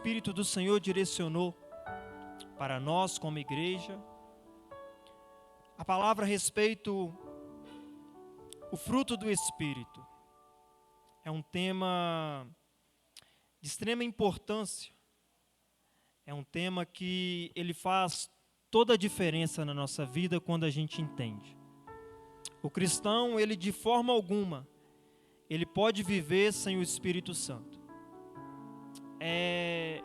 Espírito do Senhor direcionou para nós como igreja. A palavra a respeito o fruto do Espírito. É um tema de extrema importância. É um tema que ele faz toda a diferença na nossa vida quando a gente entende. O cristão, ele de forma alguma, ele pode viver sem o Espírito Santo. É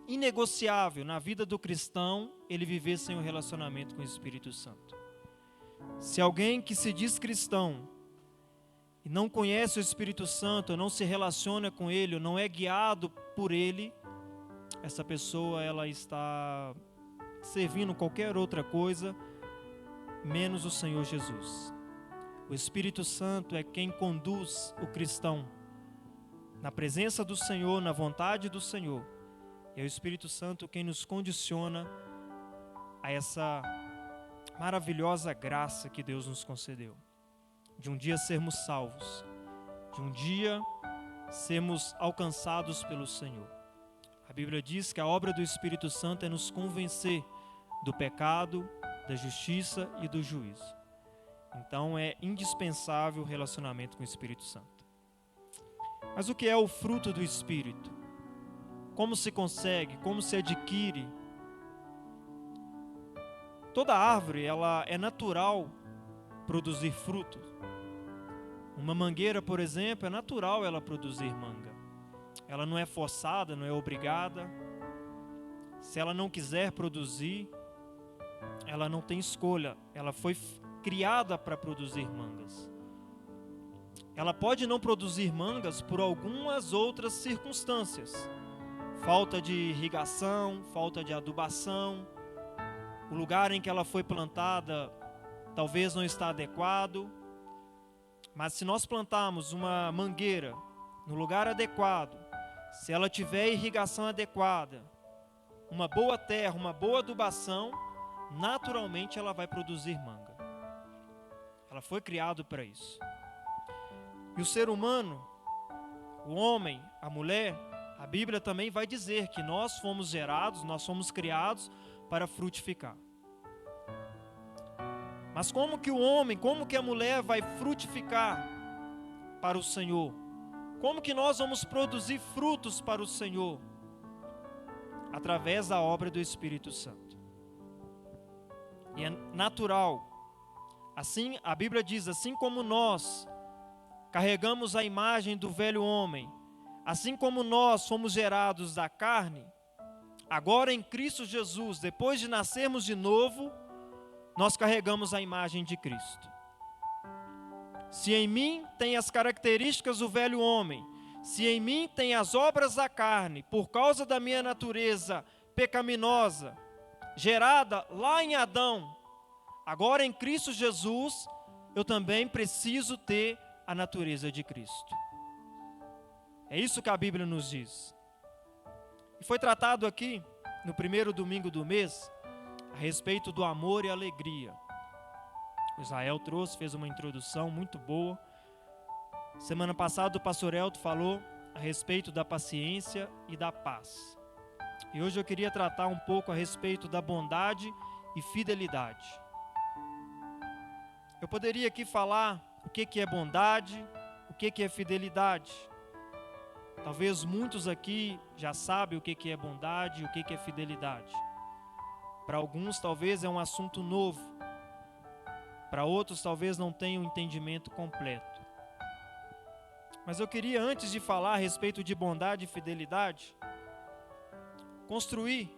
inegociável na vida do cristão ele viver sem o relacionamento com o Espírito Santo. Se alguém que se diz cristão e não conhece o Espírito Santo, não se relaciona com ele, não é guiado por ele, essa pessoa ela está servindo qualquer outra coisa menos o Senhor Jesus. O Espírito Santo é quem conduz o cristão na presença do Senhor, na vontade do Senhor. É o Espírito Santo quem nos condiciona a essa maravilhosa graça que Deus nos concedeu, de um dia sermos salvos, de um dia sermos alcançados pelo Senhor. A Bíblia diz que a obra do Espírito Santo é nos convencer do pecado, da justiça e do juízo. Então é indispensável o relacionamento com o Espírito Santo. Mas o que é o fruto do Espírito? Como se consegue? Como se adquire? Toda árvore, ela é natural produzir frutos. Uma mangueira, por exemplo, é natural ela produzir manga. Ela não é forçada, não é obrigada. Se ela não quiser produzir, ela não tem escolha. Ela foi criada para produzir mangas. Ela pode não produzir mangas por algumas outras circunstâncias. Falta de irrigação, falta de adubação. O lugar em que ela foi plantada talvez não está adequado. Mas se nós plantarmos uma mangueira no lugar adequado, se ela tiver irrigação adequada, uma boa terra, uma boa adubação, naturalmente ela vai produzir manga. Ela foi criada para isso. E o ser humano, o homem, a mulher, a Bíblia também vai dizer que nós fomos gerados, nós fomos criados para frutificar. Mas como que o homem, como que a mulher vai frutificar para o Senhor? Como que nós vamos produzir frutos para o Senhor? Através da obra do Espírito Santo. E é natural. Assim, a Bíblia diz, assim como nós carregamos a imagem do velho homem, assim como nós fomos gerados da carne, agora em Cristo Jesus, depois de nascermos de novo, nós carregamos a imagem de Cristo. Se em mim tem as características do velho homem, se em mim tem as obras da carne, por causa da minha natureza pecaminosa, gerada lá em Adão, agora em Cristo Jesus, eu também preciso ter a natureza de Cristo. É isso que a Bíblia nos diz. E foi tratado aqui, no primeiro domingo do mês, a respeito do amor e alegria. O Israel fez uma introdução muito boa. Semana passada o pastor Elton falou a respeito da paciência e da paz. E hoje eu queria tratar um pouco a respeito da bondade e fidelidade. Eu poderia aqui falar o que é bondade, o que é fidelidade. Talvez muitos aqui já sabem o que é bondade e o que é fidelidade. Para alguns talvez é um assunto novo. Para outros talvez não tenham um entendimento completo. Mas eu queria, antes de falar a respeito de bondade e fidelidade, construir,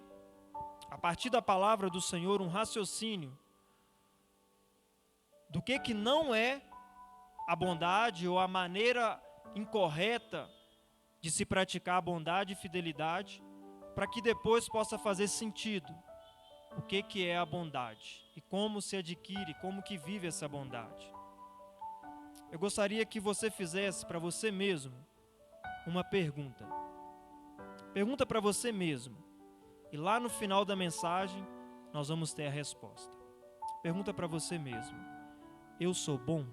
a partir da palavra do Senhor, um raciocínio do que não é a bondade ou a maneira incorreta de se praticar a bondade e fidelidade, para que depois possa fazer sentido o que é a bondade e como se adquire, como que vive essa bondade. Eu gostaria que você fizesse para você mesmo uma pergunta. Pergunta para você mesmo. E lá no final da mensagem, nós vamos ter a resposta. Pergunta para você mesmo. Eu sou bom?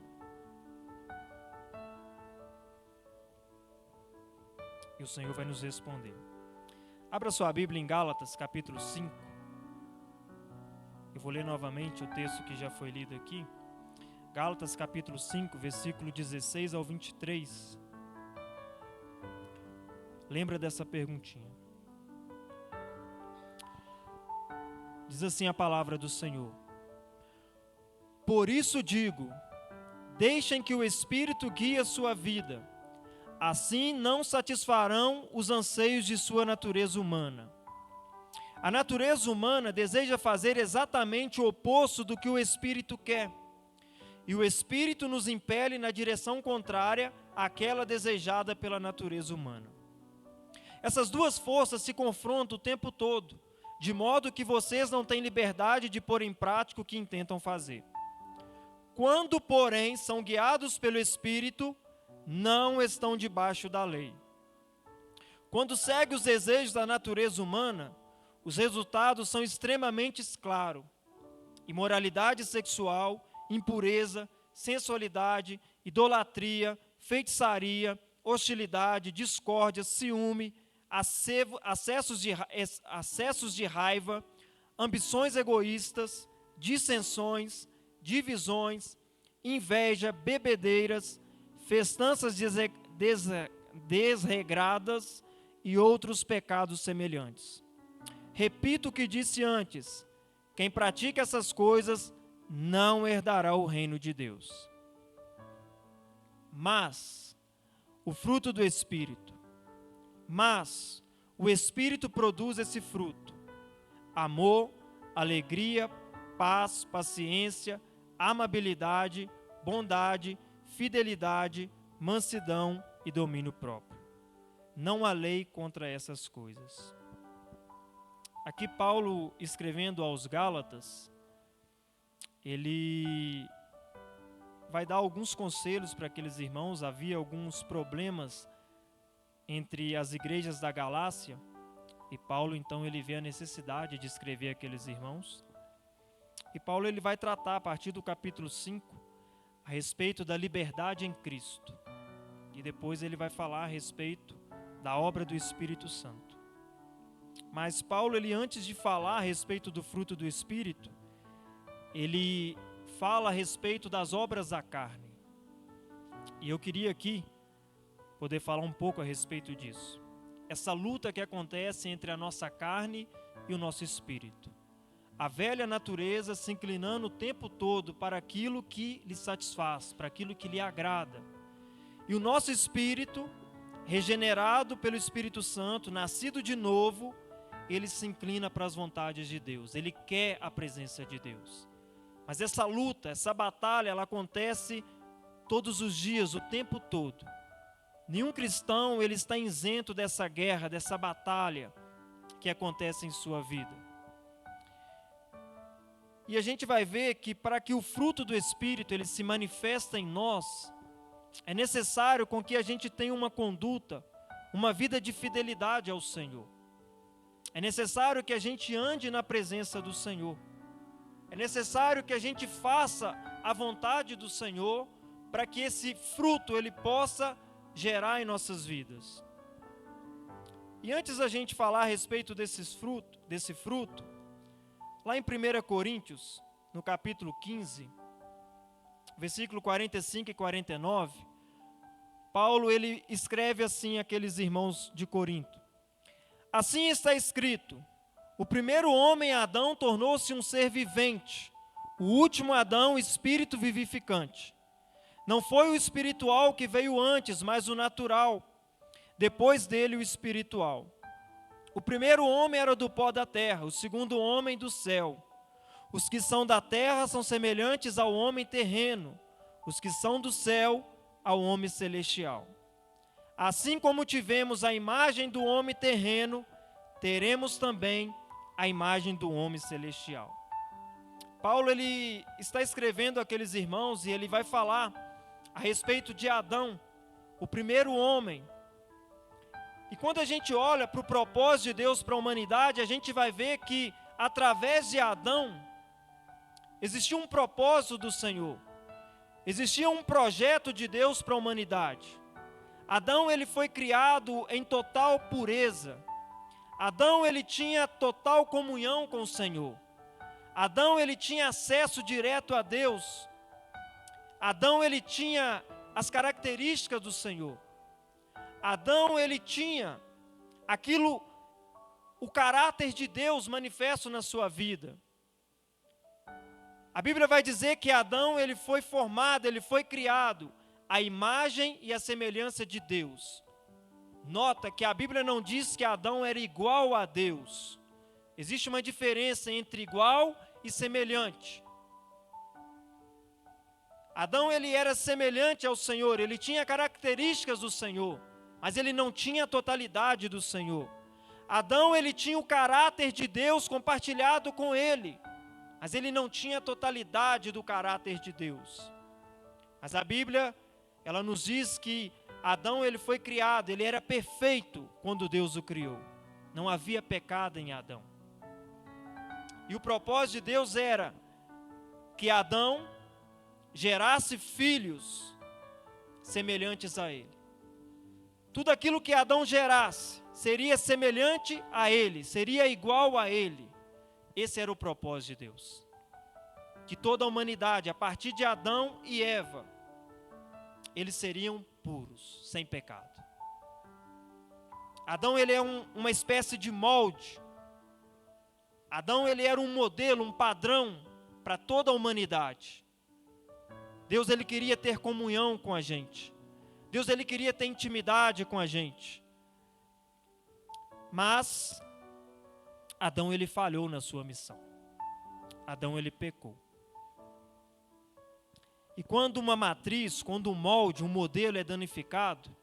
E o Senhor vai nos responder. Abra sua Bíblia em Gálatas, capítulo 5. Eu vou ler novamente o texto que já foi lido aqui. Gálatas, capítulo 5, versículo 16 ao 23. Lembra dessa perguntinha. Diz assim a palavra do Senhor: Por isso digo, deixem que o Espírito guie a sua vida. Assim não satisfarão os anseios de sua natureza humana. A natureza humana deseja fazer exatamente o oposto do que o Espírito quer. E o Espírito nos impele na direção contrária àquela desejada pela natureza humana. Essas duas forças se confrontam o tempo todo, de modo que vocês não têm liberdade de pôr em prática o que intentam fazer. Quando, porém, são guiados pelo Espírito, não estão debaixo da lei. Quando segue os desejos da natureza humana, os resultados são extremamente claros: imoralidade sexual, impureza, sensualidade, idolatria, feitiçaria, hostilidade, discórdia, ciúme, acessos de raiva, ambições egoístas, dissensões, divisões, inveja, bebedeiras, festanças desregradas e outros pecados semelhantes. Repito o que disse antes: quem pratica essas coisas não herdará o reino de Deus. Mas o fruto do Espírito. Mas o Espírito produz esse fruto: amor, alegria, paz, paciência, amabilidade, bondade, fidelidade, mansidão e domínio próprio. Não há lei contra essas coisas. Aqui Paulo, escrevendo aos Gálatas, ele vai dar alguns conselhos para aqueles irmãos. Havia alguns problemas entre as igrejas da Galácia, e Paulo então ele vê a necessidade de escrever aqueles irmãos. E Paulo ele vai tratar a partir do capítulo 5 a respeito da liberdade em Cristo. E depois ele vai falar a respeito da obra do Espírito Santo. Mas Paulo, ele antes de falar a respeito do fruto do Espírito, ele fala a respeito das obras da carne. E eu queria aqui poder falar um pouco a respeito disso. Essa luta que acontece entre a nossa carne e o nosso espírito. A velha natureza se inclinando o tempo todo para aquilo que lhe satisfaz, para aquilo que lhe agrada. E o nosso espírito, regenerado pelo Espírito Santo, nascido de novo, ele se inclina para as vontades de Deus. Ele quer a presença de Deus. Mas essa luta, essa batalha, ela acontece todos os dias, o tempo todo. Nenhum cristão ele está isento dessa guerra, dessa batalha que acontece em sua vida. E a gente vai ver que para que o fruto do Espírito ele se manifesta em nós, é necessário com que a gente tenha uma conduta, uma vida de fidelidade ao Senhor. É necessário que a gente ande na presença do Senhor. É necessário que a gente faça a vontade do Senhor para que esse fruto ele possa gerar em nossas vidas. E antes da gente falar a respeito desse fruto, lá em 1 Coríntios, no capítulo 15, versículo 45 e 49, Paulo ele escreve assim àqueles irmãos de Corinto: Assim está escrito: o primeiro homem, Adão, tornou-se um ser vivente, o último Adão, espírito vivificante. Não foi o espiritual que veio antes, mas o natural, depois dele o espiritual. O primeiro homem era do pó da terra, o segundo homem do céu. Os que são da terra são semelhantes ao homem terreno, os que são do céu ao homem celestial. Assim como tivemos a imagem do homem terreno, teremos também a imagem do homem celestial. Paulo ele está escrevendo àqueles irmãos e ele vai falar a respeito de Adão, o primeiro homem. E quando a gente olha para o propósito de Deus para a humanidade, a gente vai ver que através de Adão existia um propósito do Senhor. Existia um projeto de Deus para a humanidade. Adão ele foi criado em total pureza. Adão, ele tinha total comunhão com o Senhor. Adão, ele tinha acesso direto a Deus. Adão, ele tinha as características do Senhor. Adão, ele tinha o caráter de Deus manifesto na sua vida. A Bíblia vai dizer que Adão, ele foi formado, ele foi criado à imagem e à semelhança de Deus. Nota que a Bíblia não diz que Adão era igual a Deus. Existe uma diferença entre igual e semelhante. Adão, ele era semelhante ao Senhor, ele tinha características do Senhor, mas ele não tinha a totalidade do Senhor. Adão, ele tinha o caráter de Deus compartilhado com ele, mas ele não tinha a totalidade do caráter de Deus. Mas a Bíblia, ela nos diz que Adão, ele foi criado, ele era perfeito quando Deus o criou. Não havia pecado em Adão. E o propósito de Deus era que Adão gerasse filhos semelhantes a ele. Tudo aquilo que Adão gerasse seria semelhante a ele, seria igual a ele. Esse era o propósito de Deus. Que toda a humanidade, a partir de Adão e Eva, eles seriam puros, sem pecado. Adão, ele é uma espécie de molde. Adão, ele era um modelo, um padrão para toda a humanidade. Deus, ele queria ter comunhão com a gente. Deus, ele queria ter intimidade com a gente. Mas Adão, ele falhou na sua missão. Adão, ele pecou. E quando uma matriz, quando um molde, um modelo é danificado,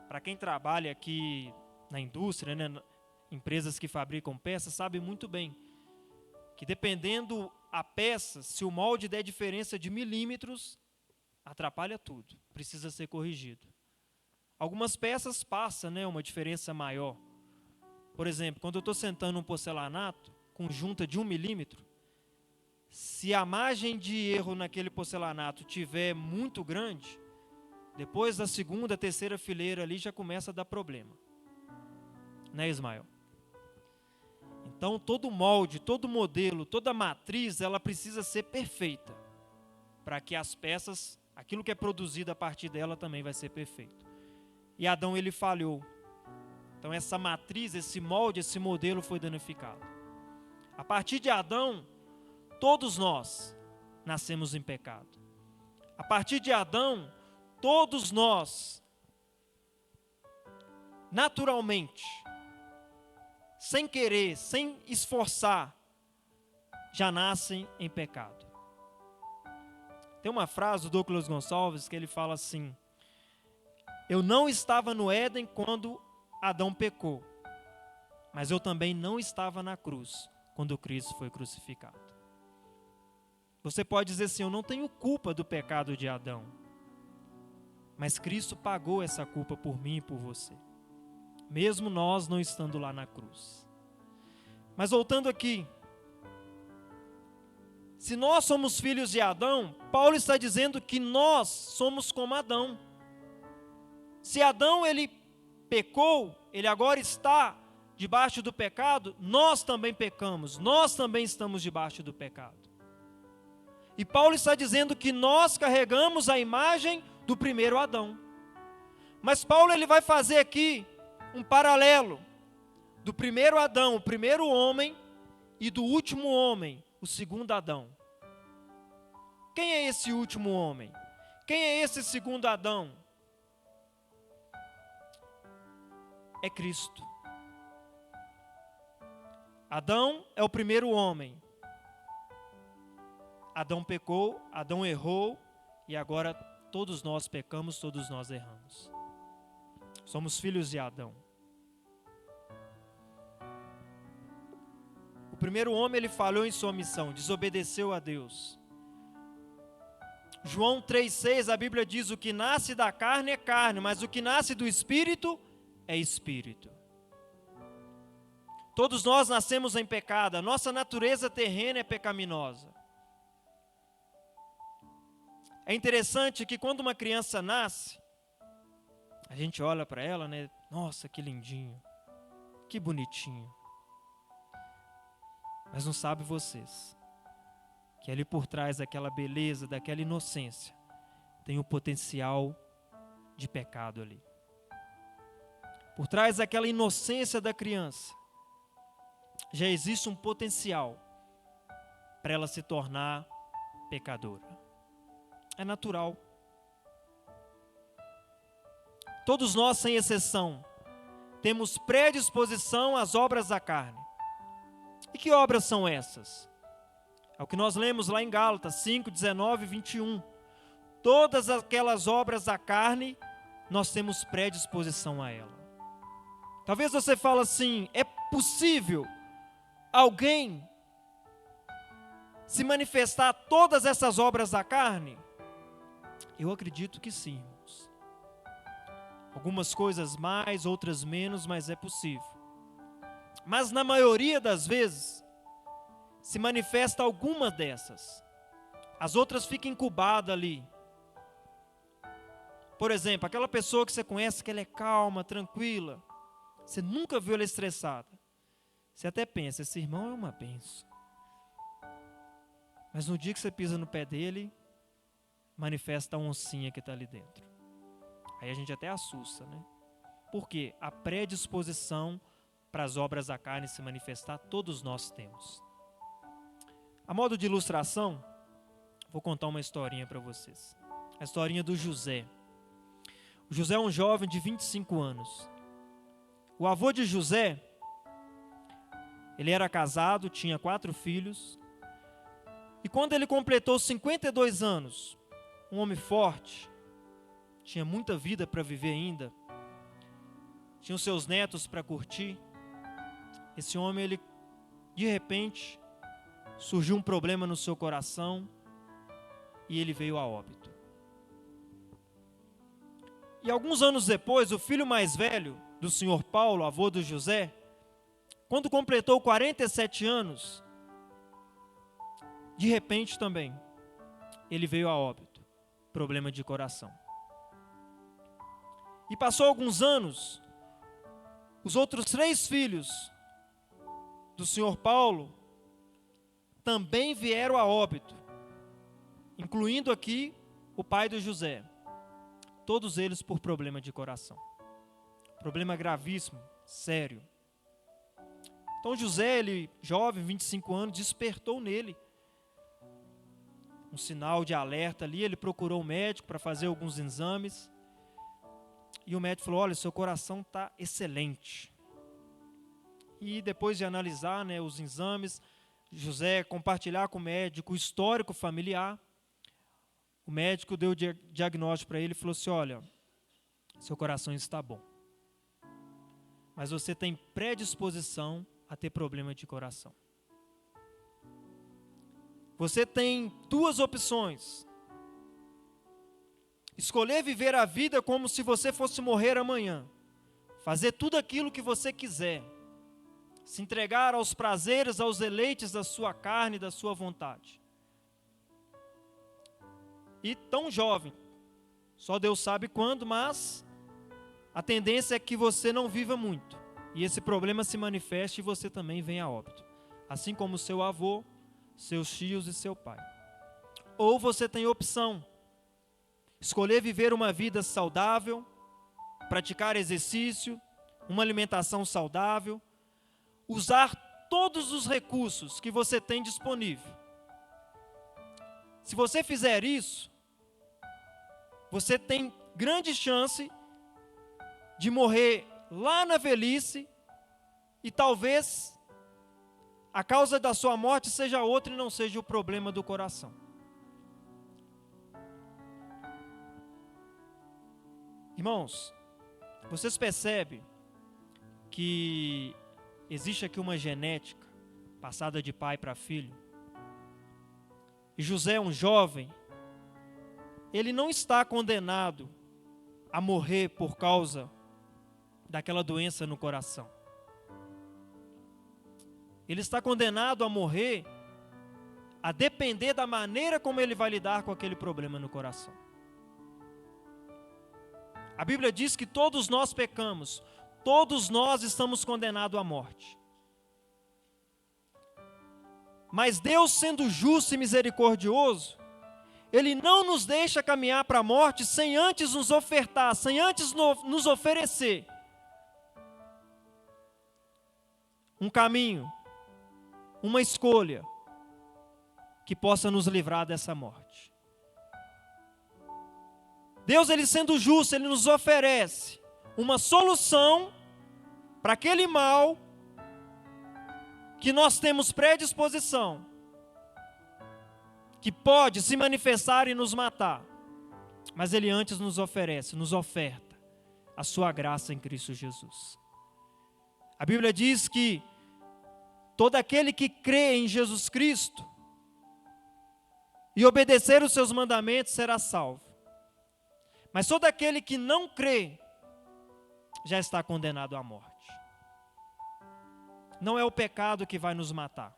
para quem trabalha aqui na indústria, né, empresas que fabricam peças, sabe muito bem que dependendo a peça, se o molde der diferença de milímetros, atrapalha tudo, precisa ser corrigido. Algumas peças passam, né, uma diferença maior. Por exemplo, quando eu estou sentando um porcelanato com junta de 1 milímetro, se a margem de erro naquele porcelanato tiver muito grande, depois da segunda, terceira fileira ali já começa a dar problema. Né, Ismael? Então, todo molde, todo modelo, toda matriz, ela precisa ser perfeita, para que as peças, aquilo que é produzido a partir dela também vai ser perfeito. E Adão, ele falhou. Então, essa matriz, esse molde, esse modelo foi danificado. A partir de Adão, todos nós nascemos em pecado. A partir de Adão, todos nós, naturalmente, sem querer, sem esforçar, já nascem em pecado. Tem uma frase do Douglas Gonçalves que ele fala assim: eu não estava no Éden quando Adão pecou, mas eu também não estava na cruz quando Cristo foi crucificado. Você pode dizer assim: eu não tenho culpa do pecado de Adão, mas Cristo pagou essa culpa por mim e por você, mesmo nós não estando lá na cruz. Mas voltando aqui, se nós somos filhos de Adão, Paulo está dizendo que nós somos como Adão. Se Adão, ele pecou, ele agora está debaixo do pecado, nós também pecamos, nós também estamos debaixo do pecado. E Paulo está dizendo que nós carregamos a imagem do primeiro Adão. Mas Paulo, ele vai fazer aqui um paralelo do primeiro Adão, o primeiro homem, e do último homem, o segundo Adão. Quem é esse último homem? Quem é esse segundo Adão? É Cristo. Adão é o primeiro homem. Adão pecou, Adão errou, e agora todos nós pecamos, todos nós erramos. Somos filhos de Adão. O primeiro homem, ele falhou em sua missão, desobedeceu a Deus. João 3,6, a Bíblia diz: o que nasce da carne é carne, mas o que nasce do Espírito é Espírito. Todos nós nascemos em pecado, a nossa natureza terrena é pecaminosa. É interessante que quando uma criança nasce, a gente olha para ela, né? Nossa, que lindinho. Que bonitinho. Mas não sabem vocês que ali por trás daquela beleza, daquela inocência, tem o potencial de pecado ali. Por trás daquela inocência da criança, já existe um potencial para ela se tornar pecadora. É natural. Todos nós, sem exceção, temos predisposição às obras da carne. E que obras são essas? É o que nós lemos lá em Gálatas 5, 19 e 21. Todas aquelas obras da carne, nós temos predisposição a ela. Talvez você fale assim, é possível alguém se manifestar todas essas obras da carne? Eu acredito que sim, irmãos. Algumas coisas mais, outras menos, mas é possível. Mas na maioria das vezes, se manifesta alguma dessas. As outras ficam incubadas ali. Por exemplo, aquela pessoa que você conhece que ela é calma, tranquila. Você nunca viu ela estressada. Você até pensa, esse irmão é uma bênção. Mas no dia que você pisa no pé dele, manifesta a oncinha que está ali dentro. Aí a gente até assusta, né? Porque a predisposição para as obras da carne se manifestar, todos nós temos. A modo de ilustração, vou contar uma historinha para vocês. A historinha do José. O José é um jovem de 25 anos. O avô de José, ele era casado, tinha 4 filhos. E quando ele completou 52 anos, um homem forte, tinha muita vida para viver ainda, tinha os seus netos para curtir. Esse homem, ele, de repente, surgiu um problema no seu coração e ele veio a óbito. E alguns anos depois, o filho mais velho do senhor Paulo, avô do José, quando completou 47 anos, de repente também, ele veio a óbito, problema de coração. E passou alguns anos, os outros 3 filhos do senhor Paulo também vieram a óbito, incluindo aqui o pai do José. Todos eles por problema de coração. Problema gravíssimo, sério. Então José, ele, jovem, 25 anos, despertou nele um sinal de alerta ali. Ele procurou o médico para fazer alguns exames. E o médico falou, olha, seu coração está excelente. E depois de analisar, né, os exames, José compartilhar com o médico o histórico familiar, o médico deu o diagnóstico para ele e falou assim, olha, seu coração está bom, mas você tem predisposição a ter problema de coração. Você tem 2 opções. Escolher viver a vida como se você fosse morrer amanhã. Fazer tudo aquilo que você quiser. Se entregar aos prazeres, aos deleites da sua carne, da sua vontade. E tão jovem, só Deus sabe quando, mas a tendência é que você não viva muito. E esse problema se manifeste e você também venha a óbito. Assim como seu avô, seus tios e seu pai. Ou você tem opção. Escolher viver uma vida saudável, praticar exercício, uma alimentação saudável, usar todos os recursos que você tem disponível. Se você fizer isso, você tem grande chance de morrer lá na velhice e talvez a causa da sua morte seja outra e não seja o problema do coração. Irmãos, vocês percebem que existe aqui uma genética passada de pai para filho? E José é um jovem, ele não está condenado a morrer por causa daquela doença no coração. Ele está condenado a morrer a depender da maneira como ele vai lidar com aquele problema no coração. A Bíblia diz que todos nós pecamos, todos nós estamos condenados à morte. Mas Deus, sendo justo e misericordioso, Ele não nos deixa caminhar para a morte sem antes nos ofertar, sem antes nos oferecer um caminho, uma escolha que possa nos livrar dessa morte. Deus, Ele sendo justo, Ele nos oferece uma solução para aquele mal que nós temos predisposição, que pode se manifestar e nos matar. Mas Ele antes nos oferece, nos oferta a sua graça em Cristo Jesus. A Bíblia diz que todo aquele que crê em Jesus Cristo e obedecer os seus mandamentos será salvo. Mas todo aquele que não crê já está condenado à morte. Não é o pecado que vai nos matar.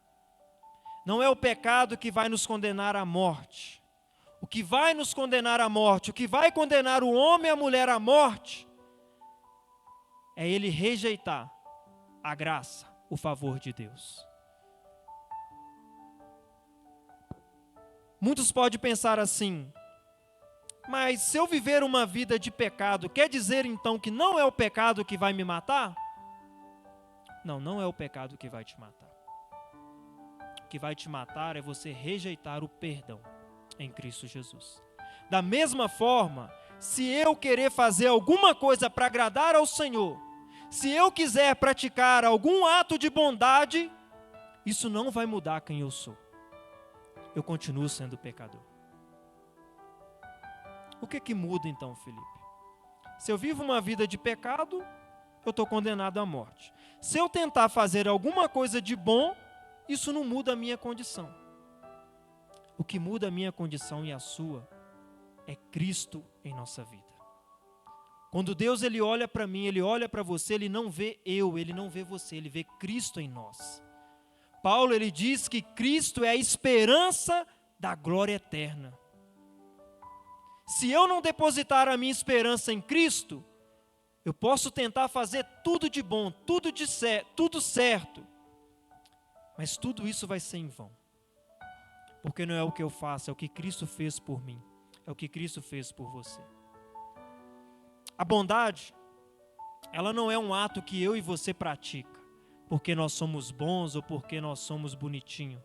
Não é o pecado que vai nos condenar à morte. O que vai nos condenar à morte, o que vai condenar o homem e a mulher à morte, é ele rejeitar a graça, o favor de Deus. Muitos podem pensar assim: mas se eu viver uma vida de pecado, quer dizer então que não é o pecado que vai me matar? Não, não é o pecado que vai te matar. O que vai te matar é você rejeitar o perdão em Cristo Jesus. Da mesma forma, se eu querer fazer alguma coisa para agradar ao Senhor, se eu quiser praticar algum ato de bondade, isso não vai mudar quem eu sou. Eu continuo sendo pecador. O que muda então, Felipe? Se eu vivo uma vida de pecado, eu estou condenado à morte. Se eu tentar fazer alguma coisa de bom, isso não muda a minha condição. O que muda a minha condição e a sua é Cristo em nossa vida. Quando Deus ele olha para mim, Ele olha para você, Ele não vê eu, Ele não vê você, Ele vê Cristo em nós. Paulo ele diz que Cristo é a esperança da glória eterna. Se eu não depositar a minha esperança em Cristo, eu posso tentar fazer tudo de bom, tudo certo, mas tudo isso vai ser em vão. Porque não é o que eu faço, é o que Cristo fez por mim, é o que Cristo fez por você. A bondade, ela não é um ato que eu e você pratica, porque nós somos bons ou porque nós somos bonitinhos.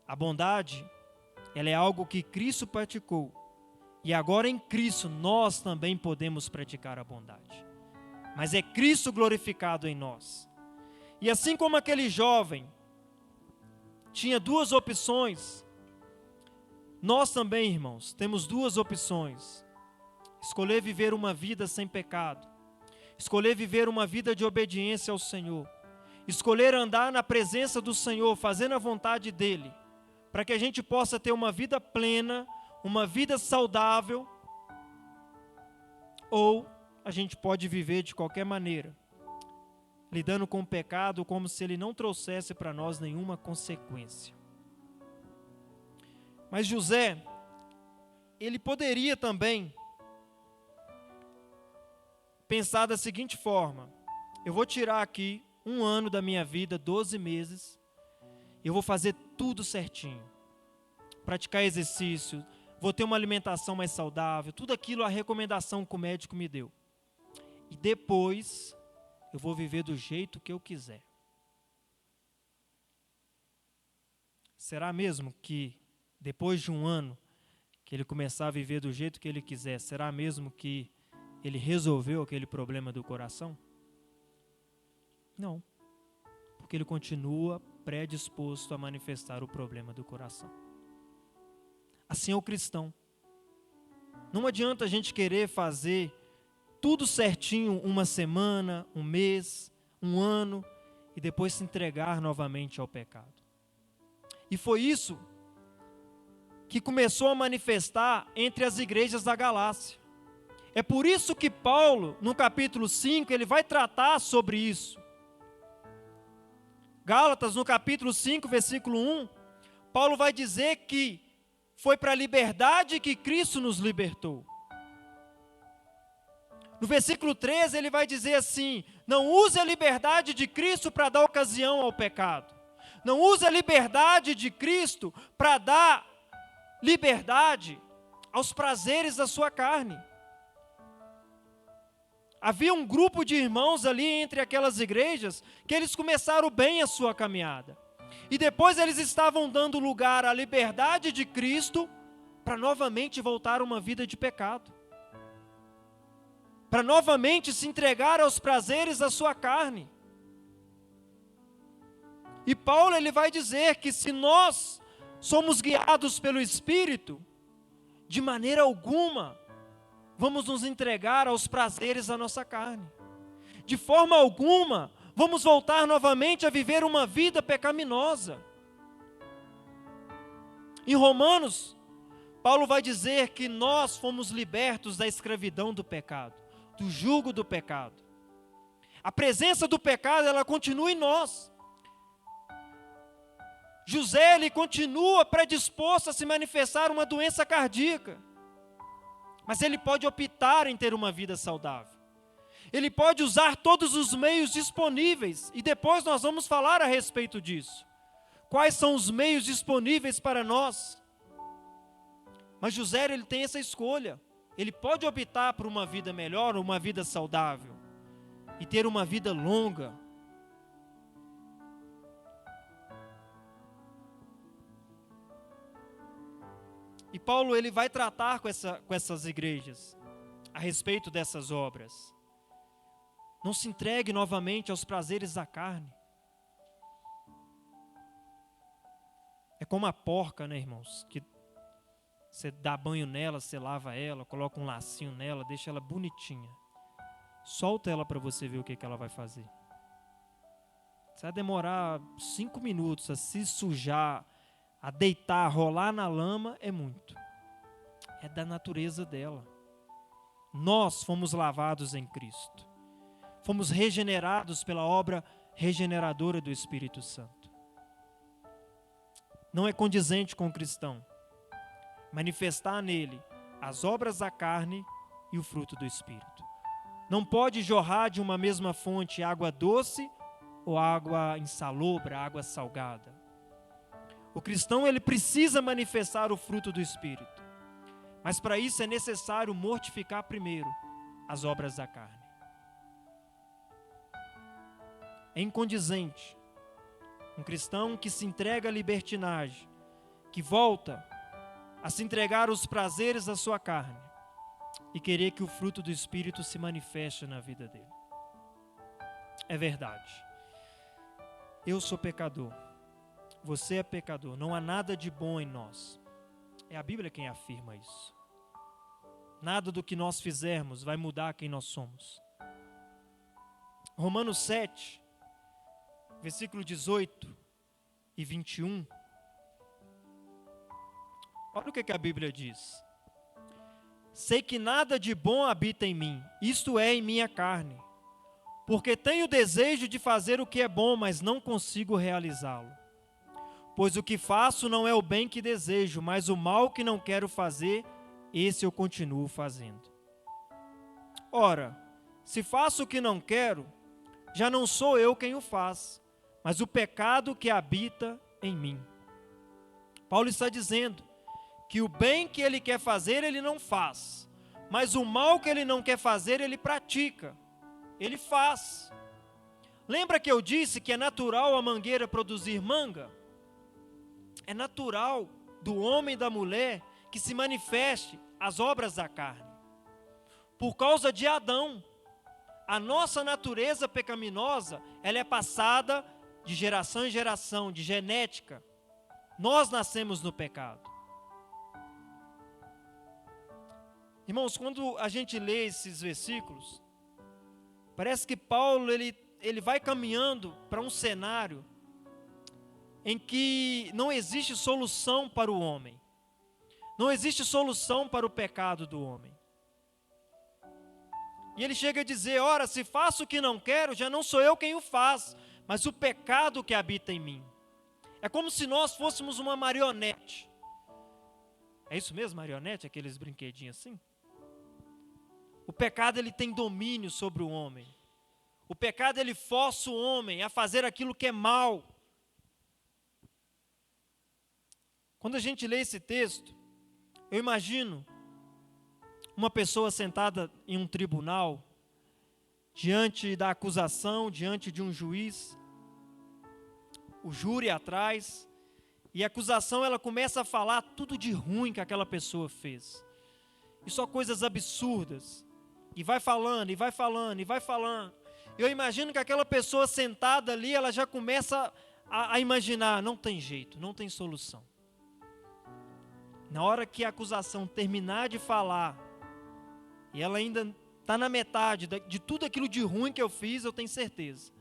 A bondade, ela é algo que Cristo praticou, e agora em Cristo nós também podemos praticar a bondade. Mas é Cristo glorificado em nós. E assim como aquele jovem tinha duas opções, nós também, irmãos, temos duas opções: escolher viver uma vida sem pecado, escolher viver uma vida de obediência ao Senhor, escolher andar na presença do Senhor, fazendo a vontade dEle, para que a gente possa ter uma vida plena, uma vida saudável, ou a gente pode viver de qualquer maneira, lidando com o pecado como se ele não trouxesse para nós nenhuma consequência. Mas José, ele poderia também pensar da seguinte forma: eu vou tirar aqui 1 ano da minha vida, 12 meses, eu vou fazer tudo certinho, praticar exercício, vou ter uma alimentação mais saudável, tudo aquilo, a recomendação que o médico me deu. E depois eu vou viver do jeito que eu quiser. Será mesmo que depois de 1 ano que ele começar a viver do jeito que ele quiser, será mesmo que ele resolveu aquele problema do coração? Não, porque ele continua predisposto a manifestar o problema do coração. Assim é o cristão. Não adianta a gente querer fazer tudo certinho 1 semana, 1 mês, 1 ano, e depois se entregar novamente ao pecado. E foi isso que começou a manifestar entre as igrejas da Galácia. É por isso que Paulo, no capítulo 5, ele vai tratar sobre isso. Gálatas, no capítulo 5, versículo 1, Paulo vai dizer que foi para a liberdade que Cristo nos libertou. No versículo 13 ele vai dizer assim: não use a liberdade de Cristo para dar ocasião ao pecado. Não use a liberdade de Cristo para dar liberdade aos prazeres da sua carne. Havia um grupo de irmãos ali entre aquelas igrejas que eles começaram bem a sua caminhada. E depois eles estavam dando lugar à liberdade de Cristo para novamente voltar a uma vida de pecado. Para novamente se entregar aos prazeres da sua carne. E Paulo ele vai dizer que se nós somos guiados pelo Espírito, de maneira alguma vamos nos entregar aos prazeres da nossa carne. De forma alguma vamos voltar novamente a viver uma vida pecaminosa. Em Romanos, Paulo vai dizer que nós fomos libertos da escravidão do pecado, do jugo do pecado. A presença do pecado, ela continua em nós. José, ele continua predisposto a se manifestar uma doença cardíaca. Mas ele pode optar em ter uma vida saudável. Ele pode usar todos os meios disponíveis. E depois nós vamos falar a respeito disso. Quais são os meios disponíveis para nós? Mas José, ele tem essa escolha. Ele pode optar por uma vida melhor, uma vida saudável. E ter uma vida longa. E Paulo ele vai tratar com essas igrejas a respeito dessas obras. Não se entregue novamente aos prazeres da carne. É como a porca, né, irmãos? Que você dá banho nela, você lava ela, coloca um lacinho nela, deixa ela bonitinha. Solta ela para você ver o que ela vai fazer. Você vai demorar 5 minutos a se sujar, a deitar, a rolar na lama, é muito. É da natureza dela. Nós fomos lavados em Cristo. Fomos regenerados pela obra regeneradora do Espírito Santo. Não é condizente com o cristão manifestar nele as obras da carne e o fruto do Espírito. Não pode jorrar de uma mesma fonte água doce ou água insalobra, água salgada. O cristão ele precisa manifestar o fruto do Espírito. Mas para isso é necessário mortificar primeiro as obras da carne. É incondizente um cristão que se entrega à libertinagem, que volta a se entregar aos prazeres da sua carne e querer que o fruto do Espírito se manifeste na vida dele. É verdade. Eu sou pecador. Você é pecador. Não há nada de bom em nós. É a Bíblia quem afirma isso. Nada do que nós fizermos vai mudar quem nós somos. Romanos 7, versículo 18 e 21. Olha o que a Bíblia diz. Sei que nada de bom habita em mim, isto é, em minha carne. Porque tenho desejo de fazer o que é bom, mas não consigo realizá-lo. Pois o que faço não é o bem que desejo, mas o mal que não quero fazer, esse eu continuo fazendo. Ora, se faço o que não quero, já não sou eu quem o faz, mas o pecado que habita em mim. Paulo está dizendo que o bem que ele quer fazer, ele não faz, mas o mal que ele não quer fazer, ele pratica, ele faz. Lembra que eu disse que é natural a mangueira produzir manga? É natural do homem e da mulher que se manifeste as obras da carne. Por causa de Adão, a nossa natureza pecaminosa, ela é passada de geração em geração, de genética. Nós nascemos no pecado. Irmãos, quando a gente lê esses versículos, parece que Paulo ele vai caminhando para um cenário em que não existe solução para o homem. Não existe solução para o pecado do homem. E ele chega a dizer, ora, se faço o que não quero, já não sou eu quem o faz, mas o pecado que habita em mim. É como se nós fôssemos uma marionete. É isso mesmo, marionete? Aqueles brinquedinhos assim? O pecado ele tem domínio sobre o homem. O pecado ele força o homem a fazer aquilo que é mal. Quando a gente lê esse texto, eu imagino uma pessoa sentada em um tribunal, diante da acusação, diante de um juiz, o júri atrás, e a acusação ela começa a falar tudo de ruim que aquela pessoa fez. E só coisas absurdas. E vai falando, e vai falando, e vai falando. Eu imagino que aquela pessoa sentada ali, ela já começa a imaginar, não tem jeito, não tem solução. Na hora que a acusação terminar de falar, e ela ainda está na metade de tudo aquilo de ruim que eu fiz, eu tenho certeza.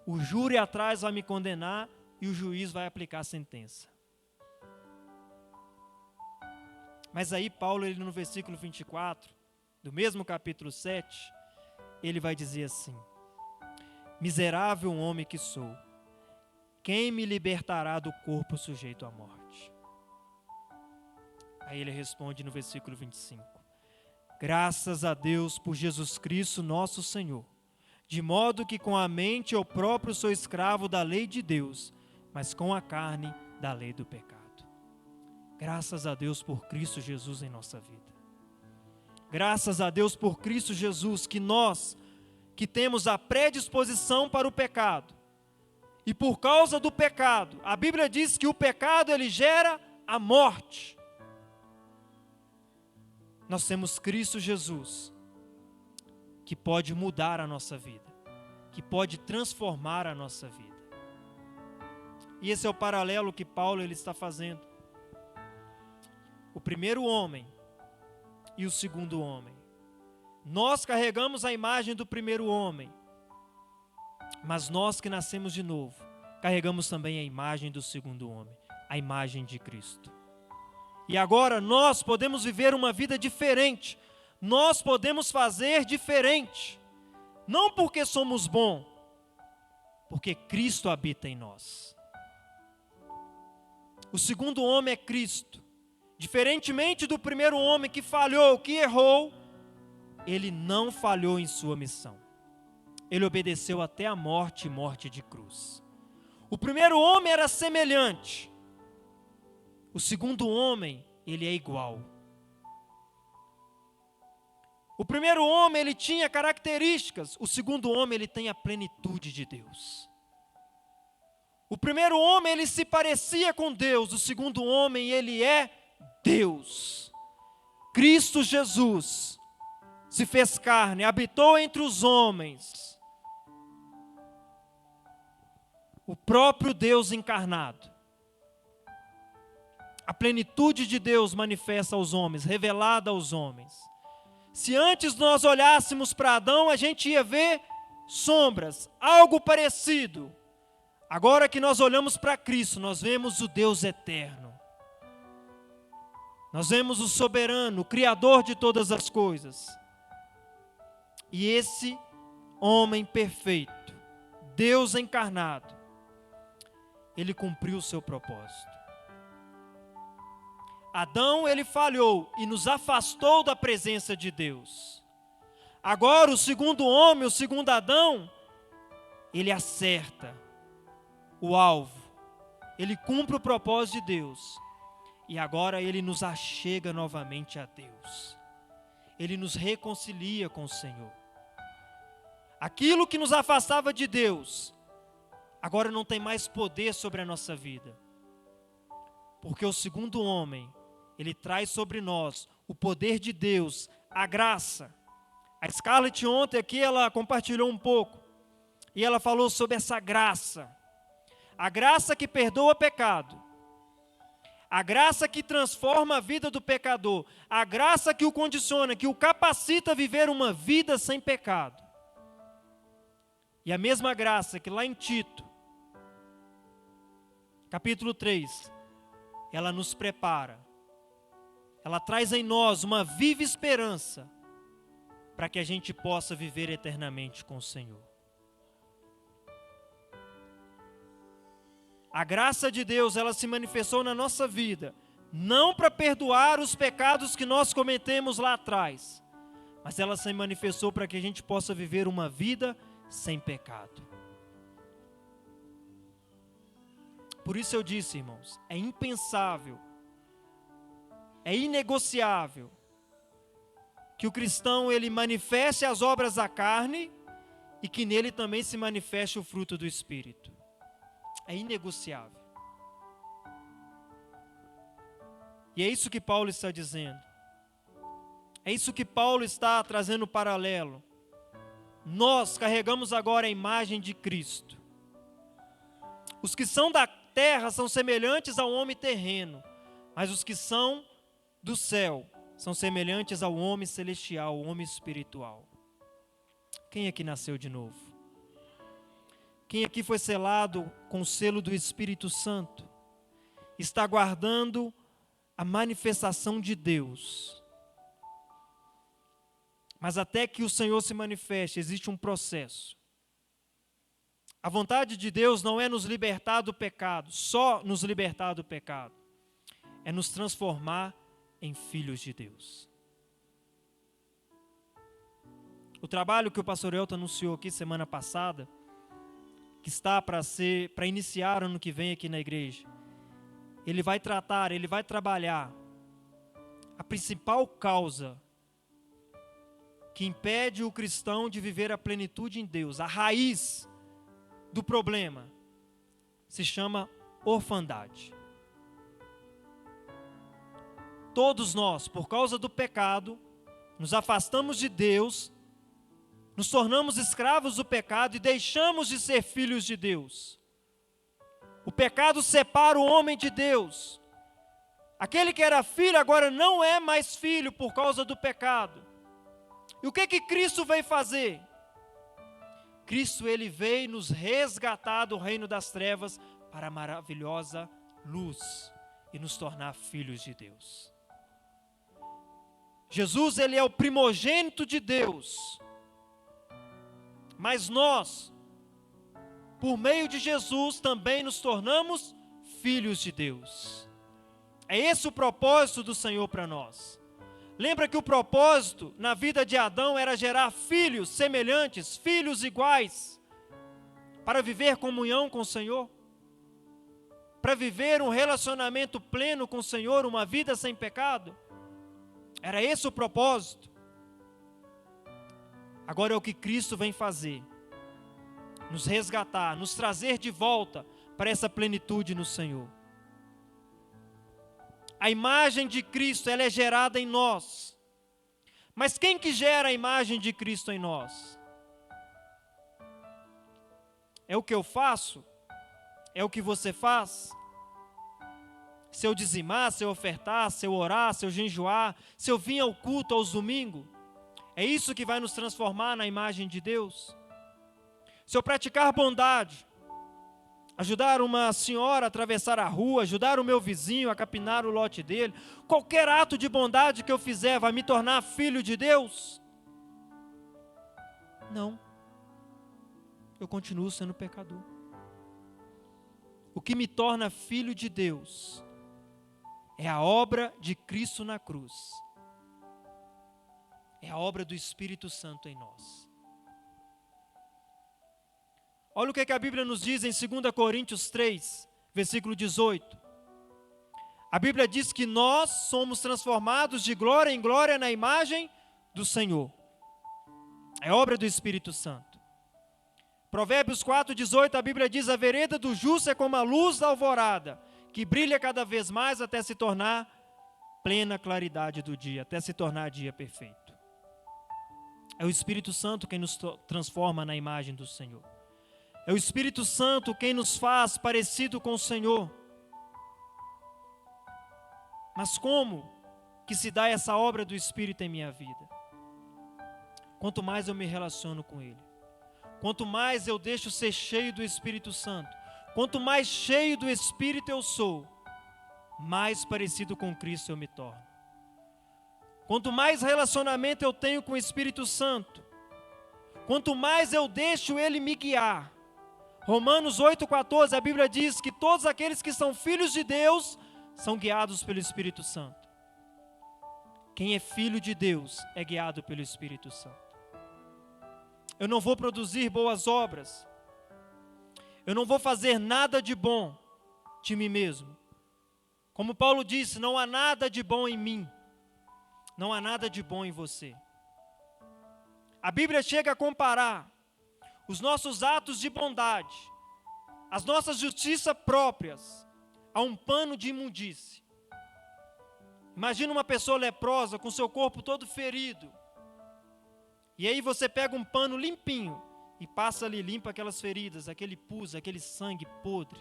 O júri atrás vai me condenar e o juiz vai aplicar a sentença. Mas aí Paulo, ele no versículo 24, do mesmo capítulo 7, ele vai dizer assim: miserável homem que sou, quem me libertará do corpo sujeito à morte? Aí ele responde no versículo 25: graças a Deus por Jesus Cristo nosso Senhor, de modo que com a mente eu próprio sou escravo da lei de Deus, mas com a carne da lei do pecado. Graças a Deus por Cristo Jesus em nossa vida. Graças a Deus por Cristo Jesus, que nós, que temos a predisposição para o pecado, e por causa do pecado, a Bíblia diz que o pecado ele gera a morte. Nós temos Cristo Jesus, que pode mudar a nossa vida, que pode transformar a nossa vida. E esse é o paralelo que Paulo ele está fazendo. O primeiro homem e o segundo homem. Nós carregamos a imagem do primeiro homem, mas nós que nascemos de novo, carregamos também a imagem do segundo homem, a imagem de Cristo. E agora nós podemos viver uma vida diferente, nós podemos fazer diferente, não porque somos bons, porque Cristo habita em nós. O segundo homem é Cristo. Diferentemente do primeiro homem que falhou, que errou, ele não falhou em sua missão. Ele obedeceu até a morte e morte de cruz. O primeiro homem era semelhante. O segundo homem, ele é igual. O primeiro homem, ele tinha características. O segundo homem, ele tem a plenitude de Deus. O primeiro homem, ele se parecia com Deus. O segundo homem, ele é Deus. Cristo Jesus se fez carne, habitou entre os homens. O próprio Deus encarnado. A plenitude de Deus manifesta aos homens, revelada aos homens. Se antes nós olhássemos para Adão, a gente ia ver sombras, algo parecido. Agora que nós olhamos para Cristo, nós vemos o Deus eterno. Nós vemos o soberano, o criador de todas as coisas. E esse homem perfeito, Deus encarnado, ele cumpriu o seu propósito. Adão, ele falhou e nos afastou da presença de Deus. Agora o segundo homem, o segundo Adão, ele acerta o alvo. Ele cumpre o propósito de Deus. E agora ele nos achega novamente a Deus. Ele nos reconcilia com o Senhor. Aquilo que nos afastava de Deus, agora não tem mais poder sobre a nossa vida. Porque o segundo homem, ele traz sobre nós o poder de Deus, a graça. A Scarlett ontem aqui, ela compartilhou um pouco. E ela falou sobre essa graça. A graça que perdoa pecado. A graça que transforma a vida do pecador. A graça que o condiciona, que o capacita a viver uma vida sem pecado. E a mesma graça que lá em Tito, capítulo 3, ela nos prepara. Ela traz em nós uma viva esperança para que a gente possa viver eternamente com o Senhor. A graça de Deus, ela se manifestou na nossa vida, não para perdoar os pecados que nós cometemos lá atrás, mas ela se manifestou para que a gente possa viver uma vida sem pecado. Por isso eu disse, irmãos, é impensável, é inegociável que o cristão ele manifeste as obras da carne e que nele também se manifeste o fruto do Espírito. É inegociável. E é isso que Paulo está dizendo. É isso que Paulo está trazendo paralelo. Nós carregamos agora a imagem de Cristo. Os que são da terra são semelhantes ao homem terreno, mas os que são do céu são semelhantes ao homem celestial, ao homem espiritual. Quem aqui nasceu de novo? Quem aqui foi selado com o selo do Espírito Santo? Está guardando a manifestação de Deus. Mas até que o Senhor se manifeste, existe um processo. A vontade de Deus não é nos libertar do pecado, só nos libertar do pecado. É nos transformar em filhos de Deus. O trabalho que o pastor Elton anunciou aqui semana passada, que está para iniciar ano que vem aqui na igreja, ele vai trabalhar a principal causa que impede o cristão de viver a plenitude em Deus. A raiz do problema se chama orfandade. Todos nós, por causa do pecado, nos afastamos de Deus, nos tornamos escravos do pecado e deixamos de ser filhos de Deus. O pecado separa o homem de Deus. Aquele que era filho agora não é mais filho por causa do pecado. E o que Cristo veio fazer? Cristo ele veio nos resgatar do reino das trevas para a maravilhosa luz e nos tornar filhos de Deus. Jesus ele é o primogênito de Deus. Mas nós, por meio de Jesus, também nos tornamos filhos de Deus. É esse o propósito do Senhor para nós. Lembra que o propósito na vida de Adão era gerar filhos semelhantes, filhos iguais, para viver comunhão com o Senhor? Para viver um relacionamento pleno com o Senhor, uma vida sem pecado? Era esse o propósito. Agora é o que Cristo vem fazer. Nos resgatar, nos trazer de volta para essa plenitude no Senhor. A imagem de Cristo, ela é gerada em nós. Mas quem que gera a imagem de Cristo em nós? É o que eu faço? É o que você faz? Se eu dizimar, se eu ofertar, se eu orar, se eu jejuar, se eu vir ao culto aos domingos? É isso que vai nos transformar na imagem de Deus? Se eu praticar bondade, ajudar uma senhora a atravessar a rua, ajudar o meu vizinho a capinar o lote dele, qualquer ato de bondade que eu fizer vai me tornar filho de Deus? Não. Eu continuo sendo pecador. O que me torna filho de Deus é a obra de Cristo na cruz. É a obra do Espírito Santo em nós. Olha o que a Bíblia nos diz em 2 Coríntios 3, versículo 18. A Bíblia diz que nós somos transformados de glória em glória na imagem do Senhor. É obra do Espírito Santo. Provérbios 4, 18, a Bíblia diz: a vereda do justo é como a luz da alvorada, que brilha cada vez mais até se tornar plena claridade do dia, até se tornar dia perfeito. É o Espírito Santo quem nos transforma na imagem do Senhor. É o Espírito Santo quem nos faz parecido com o Senhor. Mas como que se dá essa obra do Espírito em minha vida? Quanto mais eu me relaciono com Ele, quanto mais eu deixo ser cheio do Espírito Santo, quanto mais cheio do Espírito eu sou, mais parecido com Cristo eu me torno. Quanto mais relacionamento eu tenho com o Espírito Santo, quanto mais eu deixo Ele me guiar. Romanos 8,14, a Bíblia diz que todos aqueles que são filhos de Deus são guiados pelo Espírito Santo. Quem é filho de Deus é guiado pelo Espírito Santo. Eu não vou produzir boas obras. Eu não vou fazer nada de bom de mim mesmo. Como Paulo disse, não há nada de bom em mim. Não há nada de bom em você. A Bíblia chega a comparar os nossos atos de bondade, as nossas justiças próprias, a um pano de imundície. Imagina uma pessoa leprosa com seu corpo todo ferido. E aí você pega um pano limpinho e passa ali, limpa aquelas feridas, aquele pus, aquele sangue podre.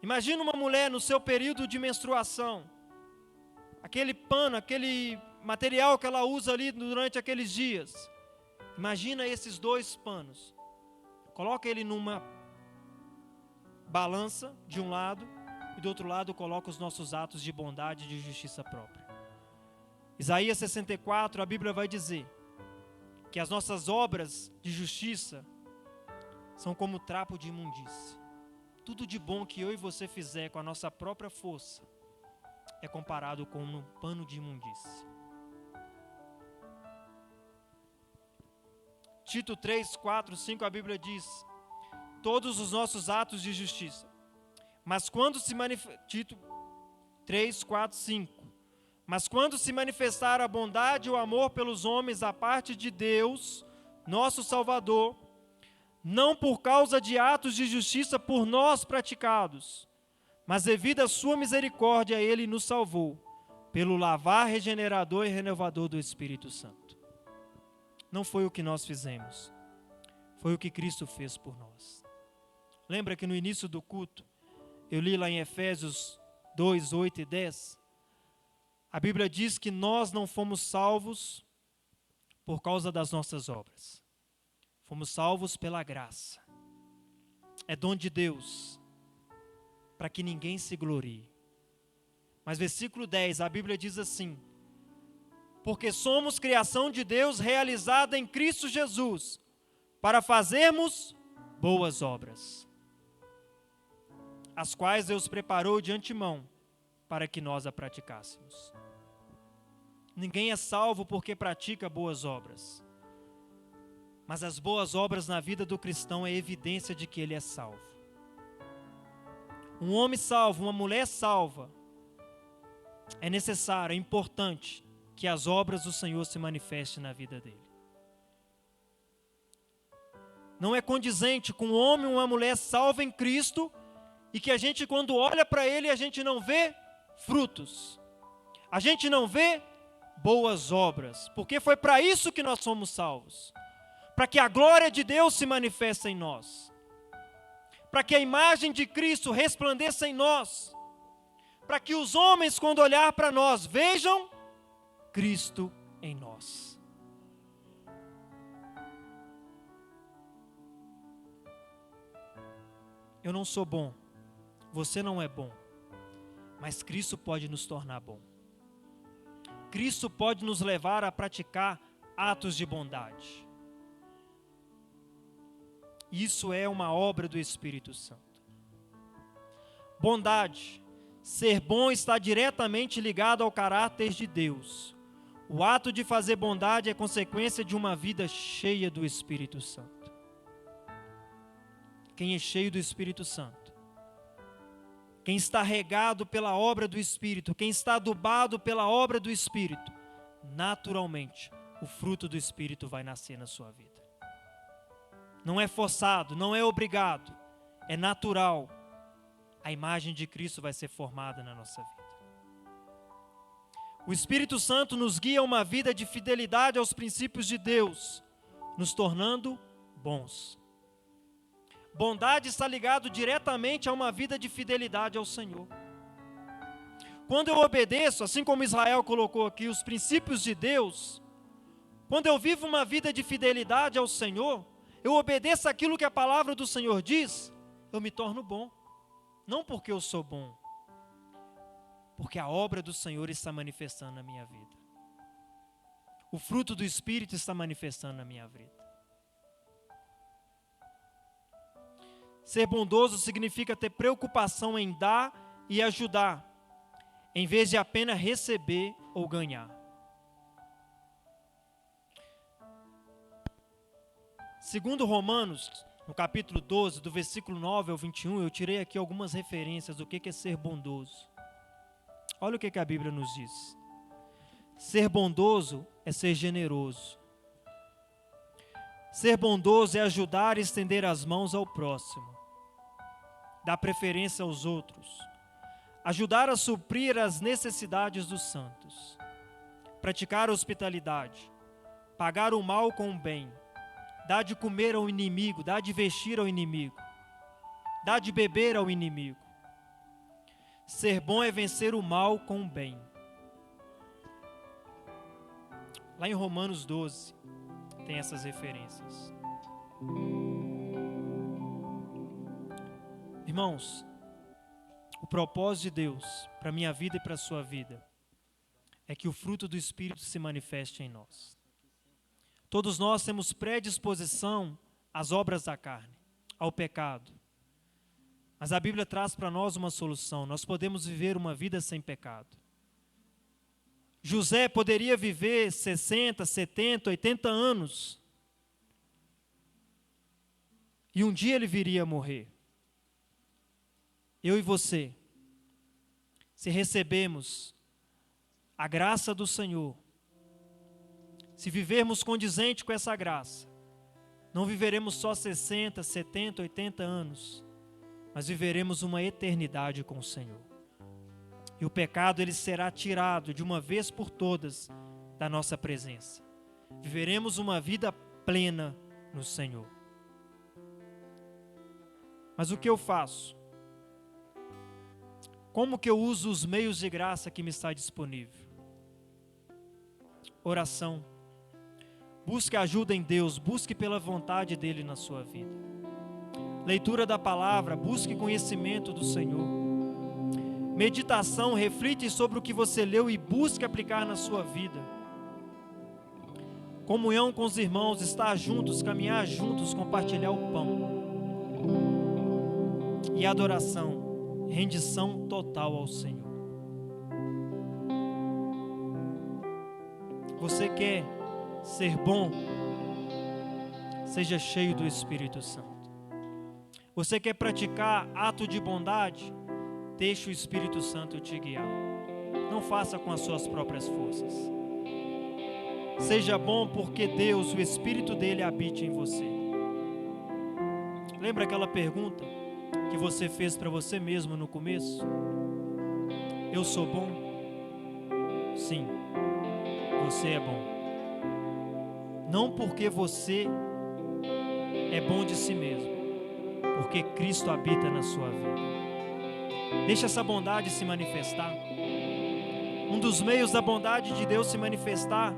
Imagina uma mulher no seu período de menstruação. Aquele pano, aquele material que ela usa ali durante aqueles dias. Imagina esses dois panos. Coloca ele numa balança de um lado e do outro lado coloca os nossos atos de bondade e de justiça própria. Isaías 64, a Bíblia vai dizer que as nossas obras de justiça são como trapo de imundície. Tudo de bom que eu e você fizer com a nossa própria força é comparado com um pano de imundície. Tito 3, 4, 5, a Bíblia diz: todos os nossos atos de justiça. Mas quando se Tito 3, 4, 5. Mas quando se manifestar a bondade e o amor pelos homens da parte de Deus, nosso Salvador, não por causa de atos de justiça por nós praticados, mas devido à sua misericórdia, Ele nos salvou, pelo lavar regenerador e renovador do Espírito Santo. Não foi o que nós fizemos, foi o que Cristo fez por nós. Lembra que no início do culto, eu li lá em Efésios 2, 8 e 10, a Bíblia diz que nós não fomos salvos por causa das nossas obras. Fomos salvos pela graça. É dom de Deus, para que ninguém se glorie. Mas versículo 10, a Bíblia diz assim: porque somos criação de Deus realizada em Cristo Jesus, para fazermos boas obras, as quais Deus preparou de antemão, para que nós a praticássemos. Ninguém é salvo porque pratica boas obras. Mas as boas obras na vida do cristão é evidência de que ele é salvo. Um homem salvo, uma mulher salva, é necessário, é importante que as obras do Senhor se manifestem na vida dele. Não é condizente com um homem ou uma mulher salva em Cristo e que a gente, quando olha para ele, a gente não vê frutos. A gente não vê boas obras, porque foi para isso que nós somos salvos. Para que a glória de Deus se manifeste em nós. Para que a imagem de Cristo resplandeça em nós. Para que os homens, quando olhar para nós, vejam Cristo em nós. Eu não sou bom, você não é bom, mas Cristo pode nos tornar bom. Cristo pode nos levar a praticar atos de bondade. Isso é uma obra do Espírito Santo. Bondade, ser bom está diretamente ligado ao caráter de Deus. O ato de fazer bondade é consequência de uma vida cheia do Espírito Santo. Quem é cheio do Espírito Santo, quem está regado pela obra do Espírito, quem está adubado pela obra do Espírito, naturalmente o fruto do Espírito vai nascer na sua vida. Não é forçado, não é obrigado, é natural. A imagem de Cristo vai ser formada na nossa vida. O Espírito Santo nos guia a uma vida de fidelidade aos princípios de Deus, nos tornando bons. Bondade está ligado diretamente a uma vida de fidelidade ao Senhor. Quando eu obedeço, assim como Israel colocou aqui, os princípios de Deus, quando eu vivo uma vida de fidelidade ao Senhor, eu obedeço aquilo que a palavra do Senhor diz, eu me torno bom. Não porque eu sou bom, porque a obra do Senhor está manifestando na minha vida. O fruto do Espírito está manifestando na minha vida. Ser bondoso significa ter preocupação em dar e ajudar, em vez de apenas receber ou ganhar. Segundo Romanos, no capítulo 12, do versículo 9 ao 21, eu tirei aqui algumas referências do que é ser bondoso. Olha o que a Bíblia nos diz. Ser bondoso é ser generoso. Ser bondoso é ajudar e estender as mãos ao próximo. Dar preferência aos outros. Ajudar a suprir as necessidades dos santos. Praticar a hospitalidade. Pagar o mal com o bem. Dar de comer ao inimigo. Dar de vestir ao inimigo. Dar de beber ao inimigo. Ser bom é vencer o mal com o bem. Lá em Romanos 12, tem essas referências. Irmãos, o propósito de Deus para a minha vida e para a sua vida é que o fruto do Espírito se manifeste em nós. Todos nós temos predisposição às obras da carne, ao pecado. Mas a Bíblia traz para nós uma solução. Nós podemos viver uma vida sem pecado. José poderia viver 60, 70, 80 anos. E um dia ele viria a morrer. Eu e você, se recebemos a graça do Senhor, se vivermos condizente com essa graça, não viveremos só 60, 70, 80 anos, mas viveremos uma eternidade com o Senhor. E o pecado ele será tirado de uma vez por todas da nossa presença. Viveremos uma vida plena no Senhor. Mas o que eu faço? Como que eu uso os meios de graça que me está disponível? Oração. Busque ajuda em Deus, busque pela vontade dEle na sua vida. Leitura da palavra, busque conhecimento do Senhor. Meditação, reflite sobre o que você leu e busque aplicar na sua vida. Comunhão com os irmãos, estar juntos, caminhar juntos, compartilhar o pão. E adoração, rendição total ao Senhor. Você quer ser bom? Seja cheio do Espírito Santo. Você quer praticar ato de bondade? Deixe o Espírito Santo te guiar. Não faça com as suas próprias forças. Seja bom porque Deus, o Espírito dele habite em você. Lembra aquela pergunta que você fez para você mesmo no começo? Eu sou bom? Sim, você é bom. Não porque você é bom de si mesmo, porque Cristo habita na sua vida. Deixa essa bondade se manifestar. Um dos meios da bondade de Deus se manifestar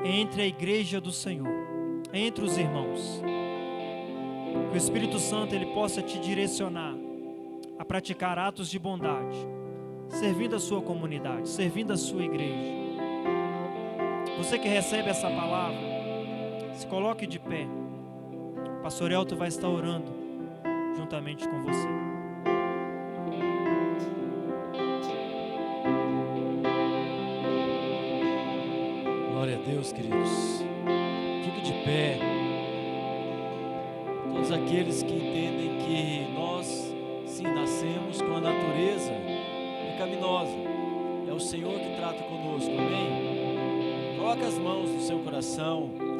é entre a igreja do Senhor, é entre os irmãos. Que o Espírito Santo ele possa te direcionar a praticar atos de bondade, servindo a sua comunidade, servindo a sua igreja. Você que recebe essa palavra, se coloque de pé. O pastor Elton vai estar orando juntamente com você. Glória a Deus, queridos. Fique de pé. Todos aqueles que entendem que nós, sim, nascemos com a natureza pecaminosa. É o Senhor que trata conosco, amém? Coloque as mãos no seu coração.